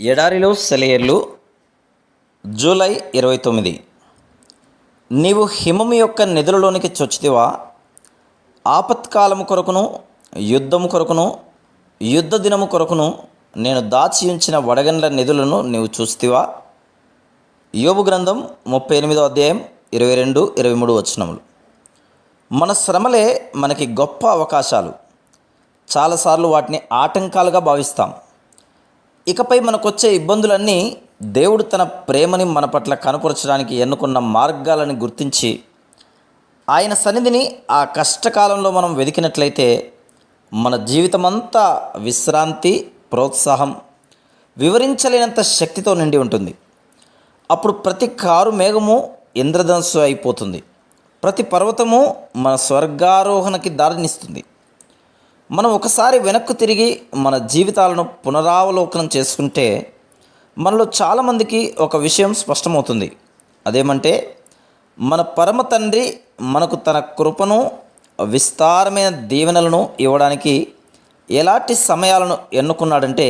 ఎడారిలో సెలయేర్లు జూలై 29. నీవు హిమము యొక్క నిధులలోనికి చొచ్చితివా? ఆపత్కాలము కొరకును యుద్ధము కొరకును యుద్ధ దినము కొరకును నేను దాచి ఉంచిన వడగండ్ల నిధులను నీవు చూస్తివా? యోబు గ్రంథం 38వ అధ్యాయం 22-23 వచనములు. మన శ్రమలే మనకి గొప్ప అవకాశాలు. చాలాసార్లు వాటిని ఆటంకాలుగా భావిస్తాం. ఇకపై మనకొచ్చే ఇబ్బందులన్నీ దేవుడు తన ప్రేమని మన పట్ల కనపరచడానికి ఎన్నుకున్న మార్గాలని గుర్తించి ఆయన సన్నిధిని ఆ కష్టకాలంలో మనం వెతికినట్లయితే మన జీవితమంతా విశ్రాంతి, ప్రోత్సాహం, వివరించలేనంత శక్తితో నిండి ఉంటుంది. అప్పుడు ప్రతి కారు మేఘము ఇంద్రధనుస్సు అయిపోతుంది. ప్రతి పర్వతము మన స్వర్గారోహణకి దారినిస్తుంది. మనం ఒకసారి వెనక్కు తిరిగి మన జీవితాలను పునరావలోకనం చేసుకుంటే మనలో చాలామందికి ఒక విషయం స్పష్టమవుతుంది. అదేమంటే, మన పరమ తండ్రి మనకు తన కృపను, విస్తారమైన దీవెనలను ఇవ్వడానికి ఎలాంటి సమయాలను ఎన్నుకున్నాడంటే,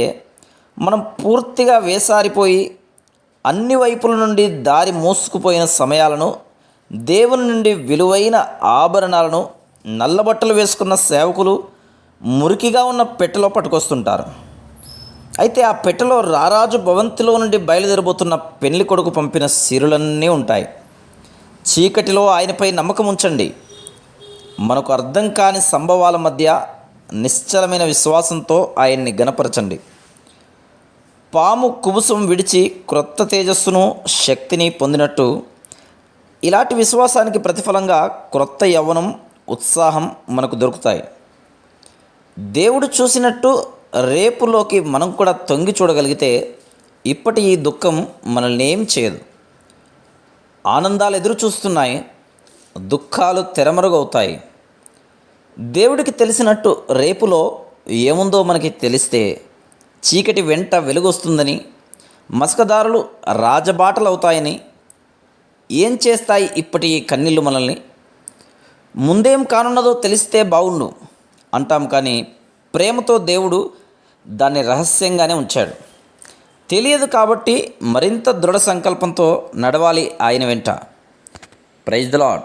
మనం పూర్తిగా వేసారిపోయి అన్ని వైపుల నుండి దారి మోసుకుపోయిన సమయాలను, దేవుని నుండి విలువైన ఆభరణాలను నల్లబట్టలు వేసుకున్న సేవకులు మురికిగా ఉన్న పెట్టెలో పట్టుకొస్తుంటారు. అయితే ఆ పెట్టెలో రారాజు భవంతిలో నుండి బయలుదేరబోతున్న పెళ్లి కొడుకు పంపిన సిరులన్నీ ఉంటాయి. చీకటిలో ఆయనపై నమ్మకం ఉంచండి. మనకు అర్థం కాని సంభవాల మధ్య నిశ్చలమైన విశ్వాసంతో ఆయన్ని గణపరచండి. పాము కుబుసం విడిచి క్రొత్త తేజస్సును, శక్తిని పొందినట్టు ఇలాంటి విశ్వాసానికి ప్రతిఫలంగా క్రొత్త యవ్వనం, ఉత్సాహం మనకు దొరుకుతాయి. దేవుడు చూసినట్టు రేపులోకి మనం కూడా తొంగి చూడగలిగితే ఇప్పటి ఈ దుఃఖం మనల్ని ఏం చేయదు. ఆనందాలు ఎదురు చూస్తున్నాయి, దుఃఖాలు తెరమరుగవుతాయి. దేవుడికి తెలిసినట్టు రేపులో ఏముందో మనకి తెలిస్తే చీకటి వెంట వెలుగొస్తుందని, మసకదారులు రాజబాటలు అవుతాయని, ఏం చేస్తాయి ఇప్పటి ఈ కన్నీళ్ళు మనల్ని? ముందేం కానున్నదో తెలిస్తే బాగుండు అంటాం, కానీ ప్రేమతో దేవుడు దాన్ని రహస్యంగానే ఉంచాడు. తెలియదు కాబట్టి మరింత దృఢ సంకల్పంతో నడవాలి ఆయన వెంట. Praise the lord.